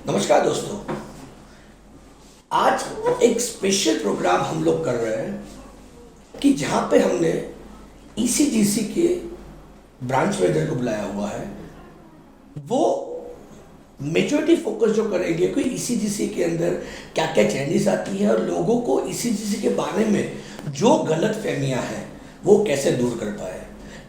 नमस्कार दोस्तों। आज एक स्पेशल प्रोग्राम हम लोग कर रहे हैं कि जहाँ पे हमने ईसीजीसी के ब्रांच मैनेजर को बुलाया हुआ है। वो मेजॉरिटी फोकस जो करेंगे कि ईसीजीसी के अंदर क्या क्या चेंजेस आती है और लोगों को ईसीजीसी के बारे में जो गलत फहमियाँ हैं वो कैसे दूर कर पाए।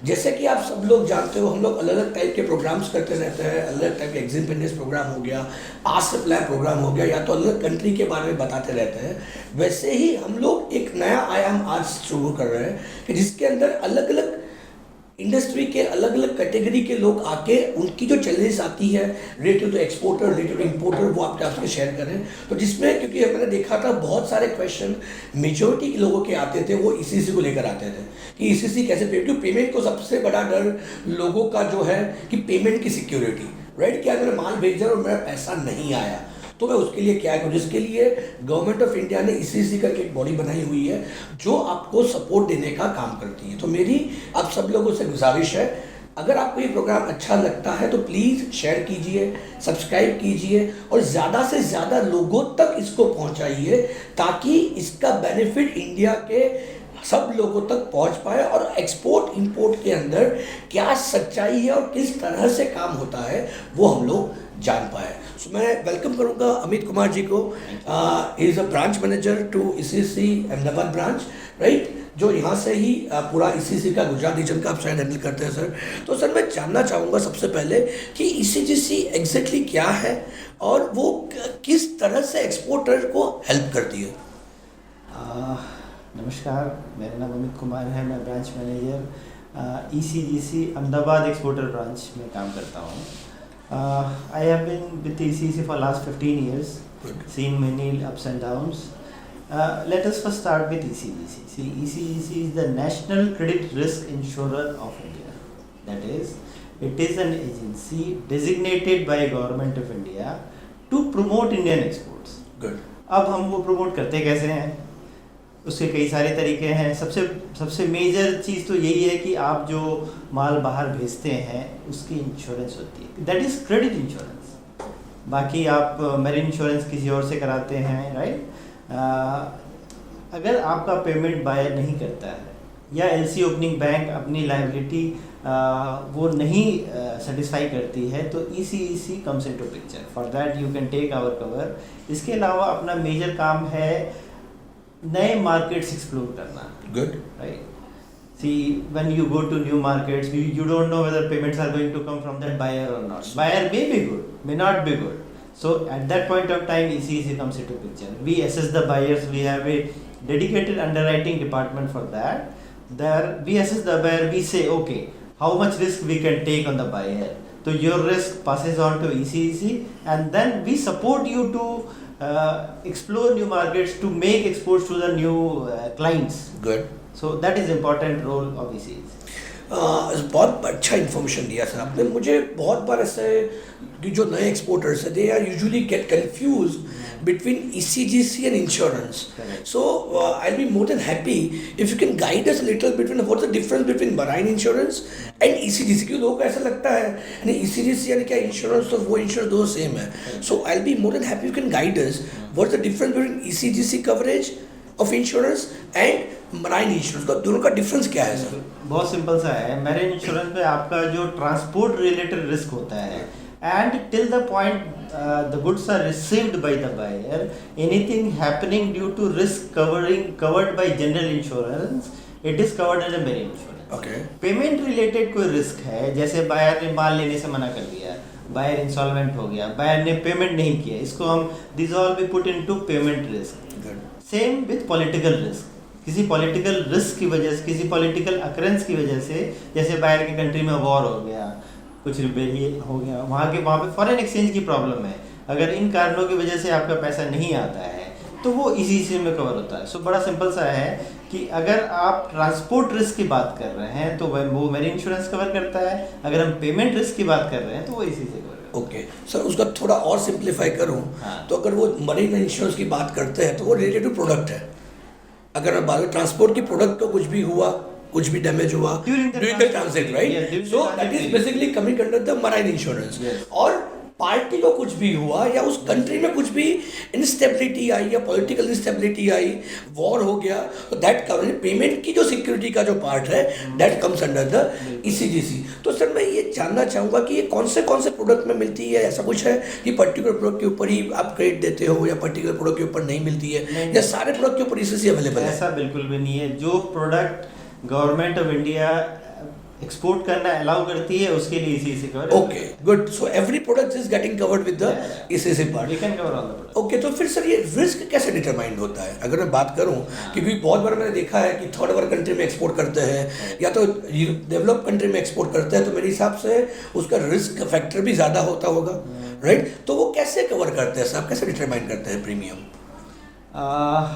जैसे कि आप सब लोग जानते हो, हम लोग अलग अलग टाइप के प्रोग्राम्स करते रहते हैं। अलग टाइप के एग्जिम प्रोग्राम हो गया, आस्क प्लान प्रोग्राम हो गया, या तो अलग कंट्री के बारे में बताते रहते हैं। वैसे ही हम लोग एक नया आयाम आज शुरू कर रहे हैं कि जिसके अंदर अलग अलग इंडस्ट्री के अलग अलग कैटेगरी के लोग आके उनकी जो चैलेंजेस आती है related to exporter, related to importer, वो आपसे शेयर करें। तो जिसमें क्योंकि मैंने देखा था बहुत सारे क्वेश्चन मेजोरिटी के लोगों के आते थे, वो ईसीसी को लेकर आते थे कि ईसीसी कैसे पेमेंट को सबसे बड़ा डर लोगों का जो है कि पेमेंट की सिक्योरिटी, राइट। कि अगर माल भेजा और मेरा पैसा नहीं आया तो मैं उसके लिए क्या करूँ। जिसके लिए गवर्नमेंट ऑफ इंडिया ने ईसीसी करके एक बॉडी बनाई हुई है जो आपको सपोर्ट देने का काम करती है। तो मेरी आप सब लोगों से गुजारिश है, अगर आपको ये प्रोग्राम अच्छा लगता है तो प्लीज़ शेयर कीजिए, सब्सक्राइब कीजिए और ज़्यादा से ज़्यादा लोगों तक इसको पहुंचाइए ताकि इसका बेनिफिट इंडिया के सब लोगों तक पहुंच पाए और एक्सपोर्ट इंपोर्ट के अंदर क्या सच्चाई है और किस तरह से काम होता है वो हम लोग जान पाए। सो मैं वेलकम करूंगा अमित कुमार जी को। He is a branch manager to ECC Ahmedabad branch, right, जो यहाँ से ही पूरा ईसीसी का गुजरात रीजन का आप शायद हैंडल करते हैं सर। तो सर मैं जानना चाहूँगा सबसे पहले कि ईसीजीसी एग्जैक्टली क्या है और वो किस तरह से एक्सपोर्टर को हेल्प करती है। नमस्कार, मेरा नाम अमित कुमार है। मैं branch manager ECGC Ahmedabad exporter branch में काम करता हूँ। I have been with ECGC for last 15 years, seen many ups and downs. Let us first start with ECGC. See, ECGC is the National Credit Risk Insurer of India. That is, it is an agency designated by Government of India to promote Indian exports. Good. अब हम वो promote करते कैसे हैं, उसके कई सारे तरीके हैं। सबसे मेजर चीज़ तो यही है कि आप जो माल बाहर भेजते हैं उसकी इंश्योरेंस होती है, दैट इज़ क्रेडिट इंश्योरेंस। बाकी आप मैरिन इंश्योरेंस किसी और से कराते हैं, राइट। अगर आपका पेमेंट बायर नहीं करता है या एलसी ओपनिंग बैंक अपनी लायबिलिटी वो नहीं सेटिस्फाई करती है तो ECGC comes into picture. For that you can take our cover. इसके अलावा अपना मेजर काम है नए मार्केट्स एक्सप्लोर करना। Good. Right. See, when you go to new markets, you don't know whether payments are going to come from that buyer or not. Buyer may be good, may not be good. So at that point of time, ECC comes into picture. We assess the buyers. We have a dedicated underwriting department for that. There, we assess the buyer. We say, okay, how much risk we can take on the buyer. So your risk passes on to ECC, and then we support you to explore new markets, to make exports to the new clients. Good. So that is important role of ECC. बहुत अच्छा information दिया sir आपने। मुझे बहुत बार ऐसे कि जो नए एक्सपोर्टर्स हैं they are usually get confuse between ECGC and insurance. Correct. So I'll be more than happy if you can guide us a little between what's the difference between marine insurance and ECGC. क्योंकि लोगों को ऐसा लगता है यानी ECGC यानी क्या insurance, तो वो इंश्योरेंस दो सेम है। So I'll be more than happy you can guide us what's the difference between ECGC coverage of insurance and marine insurance. तो दोनों का डिफरेंस क्या है सर? बहुत सिंपल सा है। मैरिन इंश्योरेंस में आपका जो ट्रांसपोर्ट रिलेटेड रिस्क होता है, and till the point the goods are received by the buyer, anything happening due to risk covered by general insurance, it is covered under marine insurance. Okay. Payment related कोई risk है, जैसे buyer ने माल लेने से मना कर दिया, buyer insolvent हो गया, बायर ने पेमेंट नहीं किया, इसको हम this all B put into payment risk. Same with political risk. किसी पॉलिटिकल रिस्क की वजह से, किसी पॉलिटिकल अकरेंस की वजह से, जैसे बायर की कंट्री में वॉर हो गया, कुछ रिबेलियन हो गया, वहाँ पे फॉरेन एक्सचेंज की प्रॉब्लम है, अगर इन कारणों की वजह से आपका पैसा नहीं आता है तो वो इसी में कवर होता है। सो बड़ा सिंपल सा है कि अगर आप ट्रांसपोर्ट रिस्क की बात कर रहे हैं तो वो मेरी इंश्योरेंस कवर करता है, अगर हम पेमेंट रिस्क की बात कर रहे हैं तो वो इसी से कवर करता है। ओके सर, उसका थोड़ा और सिंप्लीफाई करूँ तो अगर वो मरीन इंश्योरेंस की बात करते हैं तो वो रिलेटेड टू प्रोडक्ट है। अगर मैं बात करूँ ट्रांसपोर्ट की प्रोडक्ट को कुछ भी हुआ, कुछ भी डैमेज हुआ during the transit, right? So that is basically coming under the marine insurance. Yes. और पार्टी को कुछ भी हुआ या उस कंट्री में कुछ भी इंस्टेबिलिटी आई या पॉलिटिकल इंस्टेबिलिटी आई, वॉर हो गया, तो दैट कवर पेमेंट की जो सिक्योरिटी का जो पार्ट है that comes under the ECGC। तो सर मैं ये जानना चाहूँगा कि ये कौन से प्रोडक्ट में मिलती है, ऐसा कुछ है कि पर्टिकुलर प्रोडक्ट के ऊपर ही आप क्रेडिट देते हो या पर्टिकुलर प्रोडक्ट के ऊपर नहीं मिलती है, या सारे प्रोडक्ट के ऊपर ECGC अवेलेबल है? ऐसा बिल्कुल भी नहीं है। जो product government of India export करना अलाउ करती है उसके लिए ECGC cover. Okay good, so every product is getting covered with the ECGC part. We can cover all the product. Okay, तो फिर सर ये रिस्क कैसे डिटरमाइंड होता है? अगर मैं बात करूं, क्योंकि बहुत बार मैंने देखा है कि थर्ड वर्ल्ड कंट्री में एक्सपोर्ट करते हैं या तो डेवलप कंट्री में एक्सपोर्ट करते हैं, तो मेरे हिसाब से उसका रिस्क फैक्टर भी ज़्यादा होता होगा, राइट? तो वो कैसे कवर करते हैं सर, कैसे डिटरमाइन करते हैं प्रीमियम?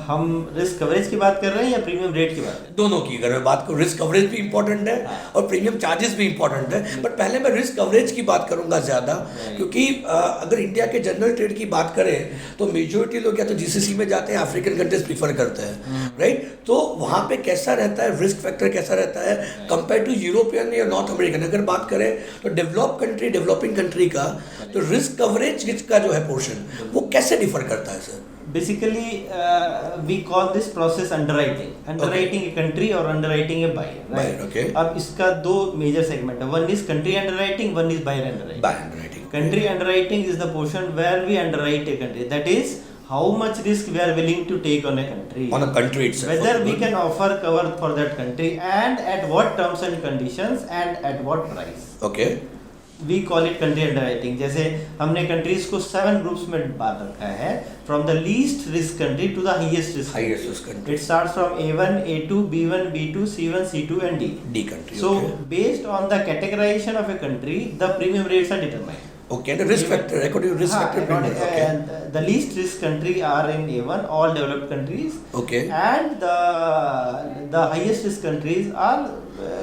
हम रिस्क कवरेज की बात कर रहे हैं या प्रीमियम रेट की बात कर रहे हैं? दोनों की अगर मैं बात करूँ, रिस्क कवरेज भी इंपॉर्टेंट है और प्रीमियम चार्जेस भी इंपॉर्टेंट है, बट पहले मैं रिस्क कवरेज की बात करूंगा ज़्यादा, क्योंकि अगर इंडिया के जनरल ट्रेड की बात करें तो मेजोरिटी लोग या तो GCC में जाते हैं, अफ्रीकन कंट्रीज प्रीफर करते हैं, राइट? तो वहाँ पे कैसा रहता है रिस्क फैक्टर, कैसा रहता है कंपेयर टू यूरोपियन या नॉर्थ अमेरिकन? अगर बात करें तो डेवलपिंग कंट्री का तो रिस्क कवरेज का जो है पोर्शन वो कैसे डिफर करता है sir? Basically, we call this process underwriting. Underwriting a country or underwriting a buyer. Right? Buyer, okay. अब इसका दो मेजर सेगमेंट है. One is country underwriting, one is buyer underwriting. Buyer underwriting. Country underwriting is the portion where we underwrite a country. That is how much risk we are willing to take on a country. On a country itself. Whether we can offer cover for that country and at what terms and conditions and at what price. Okay. We call it country underwriting. जैसे हमने countries को 7 groups में बांट रखा है, from the least risk country to the highest risk country. It starts from A1, A2, B1, B2, C1, C2 and D country. So based on the categorization of a country, the premium rates are determined. Okay, and the risk factor, according to risk factor premium. Okay. And the least risk country are in A1, all developed countries. Okay. And the highest risk countries are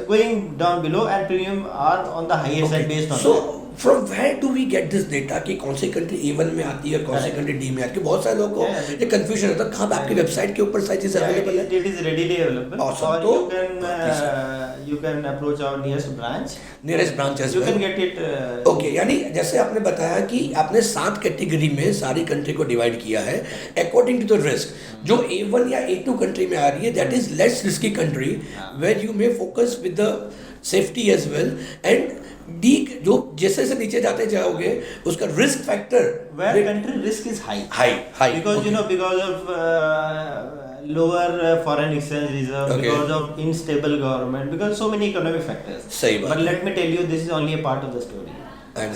going down below, and premium are on the higher side based on that. From where do we get this data कि कौन सी country A1 में आती है, कौन सी country D में आती है? बहुत सारे लोगों को ये कंफ्यूजन होता है। कहाँ पे आपकी वेबसाइट के ऊपर सारी चीजें अवेलेबल है? It is readily available. Awesome. Or you can approach our nearest branch. Nearest branch as You well. can get it. Okay, यानी जैसे आपने बताया कि आपने 7 कैटेगरी में सारी कंट्री को डिवाइड किया है अकॉर्डिंग टू द रिस्क। जो A1 या A2 कंट्री में आ रही है that is less risky country where you may focus with the safety as well, and D जो जैसे जैसे नीचे जाते जाओगे उसका risk factor where country risk is high because okay. because of lower foreign exchange reserve, okay. because of unstable government, because so many economic factors. सही बात। But let me tell you, this is only a part of the story.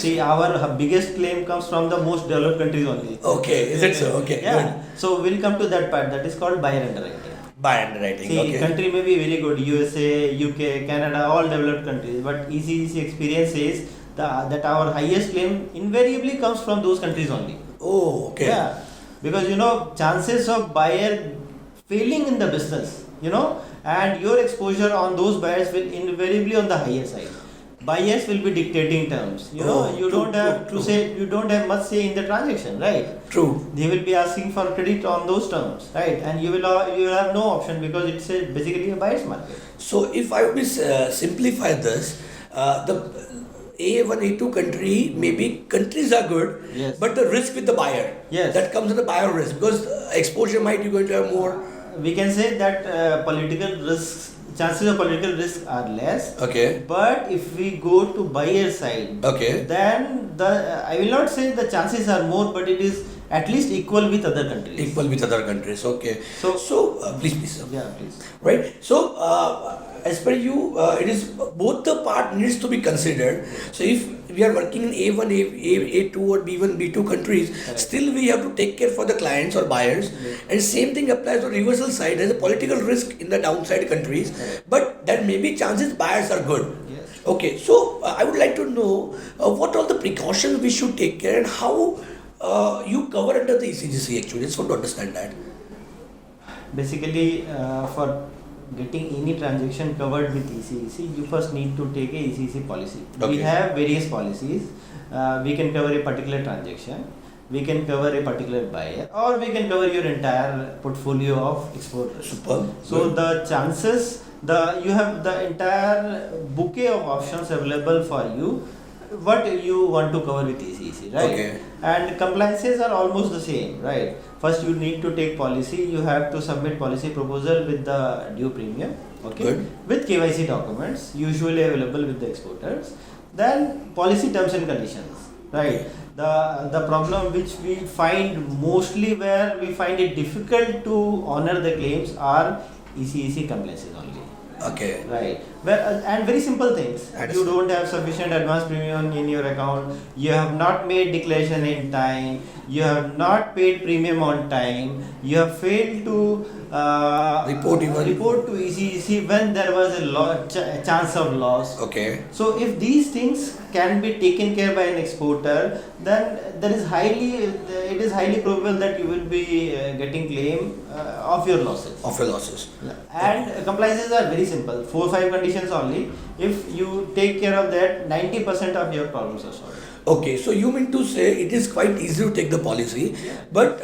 See, our biggest claim comes from the most developed countries only. Okay, is it so? Okay, yeah. good. So we'll come to that part. That is called buyer underwriting. Buyer underwriting. See, okay. country may be very good, USA, UK, Canada, all developed countries, but ECGC experience says that our highest claim invariably comes from those countries only. Oh, okay. Yeah, because chances of buyer failing in the business, and your exposure on those buyers will invariably on the higher side. Buyers will be dictating terms. You don't have much say in the transaction, right? True. They will be asking for credit on those terms, right? And you will have no option because it's basically a buyer's market. So if I would be simplify this, the A1, A2 country, maybe countries are good, yes, but the risk with the buyer, yes, that comes with the buyer risk, because exposure might be going to have more. We can say that chances of political risk are less. Okay. But if we go to buyer side, okay, then I will not say the chances are more, but it is at least equal with other countries. Equal with other countries. Okay. So please. Sir. Yeah, please. Right. So as per you, it is both the part needs to be considered. So if we are working in A1, A2 or B1, B2 countries, correct, still we have to take care for the clients or buyers. Yes. And same thing applies on reversal side as a political risk in the downside countries. Correct. But there may be chances buyers are good. Yes. Okay. So I would like to know what all the precautions we should take care and how you cover under the ECGC actually. Just want to understand that. Basically, for getting any transaction covered with ECGC, you first need to take a ECGC policy. Okay. We have various policies. We can cover a particular transaction, we can cover a particular buyer, or we can cover your entire portfolio of export risk. Superb. So good. The chances, you have the entire bouquet of options available for you what you want to cover with ECEC, right? Okay. And compliances are almost the same, right? First, you need to take policy. You have to submit policy proposal with the due premium, okay? Good. With KYC documents, usually available with the exporters. Then policy terms and conditions, right? Okay. The problem which we find mostly where we find it difficult to honor the claims are ECEC compliances only. Okay. Right. Well, and very simple things. That is- You don't have sufficient advance premium in your account. You have not made declaration in time. You have not paid premium on time. You have failed to Report to ECEC when there was a chance of loss. Okay. So if these things can be taken care by an exporter, then it is highly probable that you will be getting claim of your losses. Of your losses. And compliances are very simple, 4-5 conditions only. If you take care of that, 90% of your problems are solved. Okay, so you mean to say it is quite easy to take the policy, but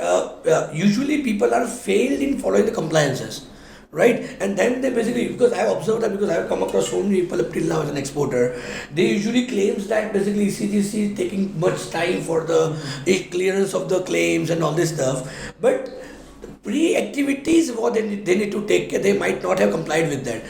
usually people are failed in following the compliances, right? And then they basically, because I have observed that, because I have come across so many people up till now as an exporter, they usually claims that basically CGC is taking much time for the clearance of the claims and all this stuff, but pre-activities what they need to take care, they might not have complied with that.